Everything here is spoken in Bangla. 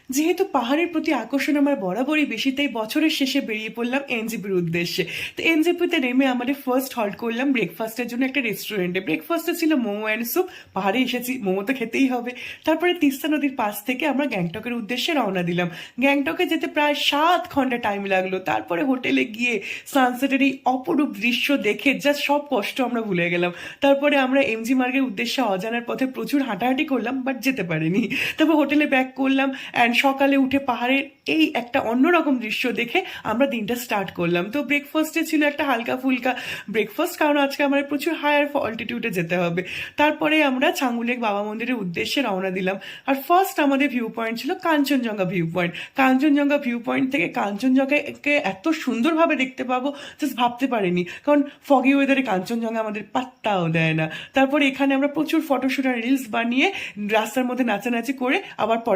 যেহেতু পাহাড়ের প্রতি আকর্ষণ আমার বরাবরই বেশি, তাই বছরের শেষে বেরিয়ে পড়লাম এনজেপির উদ্দেশ্যে। তো এনজেপিতে নেমে আমাদের ফার্স্ট হল্ট করলাম ব্রেকফাস্টের জন্য একটা রেস্টুরেন্টে। ব্রেকফাস্টে ছিল মোমো অ্যান্ড স্যুপ। পাহাড়ে এসেছি, মোমো তো খেতেই হবে। তারপরে তিস্তা নদীর পাশ থেকে আমরা গ্যাংটকের উদ্দেশ্যে রওনা দিলাম। গ্যাংটকে যেতে প্রায় 7 ঘন্টা টাইম লাগলো। তারপরে হোটেলে গিয়ে সানসেটের এই অপরূপ দৃশ্য দেখে জাস্ট সব কষ্ট আমরা ভুলে গেলাম। তারপরে আমরা এমজি মার্গের উদ্দেশ্যে অজানার পথে প্রচুর হাঁটাহাঁটি করলাম, বাট যেতে পারিনি। তারপর হোটেলে ব্যাক করলাম অ্যান্ড সকালে উঠে পাহাড়ের এই একটা অন্যরকম দৃশ্য দেখে আমরা দিনটা স্টার্ট করলাম। তো ব্রেকফাস্টে ছিল একটা হালকা ফুলকা ব্রেকফাস্ট, কারণ আজকে আমাদের প্রচুর হায়ার অল্টিটিউডে যেতে হবে। তারপরে আমরা ছাঙ্গুলেক বাবা মন্দিরের উদ্দেশ্যে রওনা দিলাম। আর ফার্স্ট আমাদের ভিউ পয়েন্ট ছিল Kanchenjunga view point. Kanchenjunga view point থেকে কাঞ্চনজঙ্ঘাকে এত সুন্দরভাবে দেখতে পাবো জাস্ট ভাবতে পারিনি, কারণ ফগি ওয়েদারে কাঞ্চনজঙ্ঘা আমাদের পাত্তাও দেয় না। তারপরে এখানে আমরা প্রচুর ফটোশ্যুট আর রিলস বানিয়ে রাস্তার মধ্যে নাচানাচি করে আবার পরে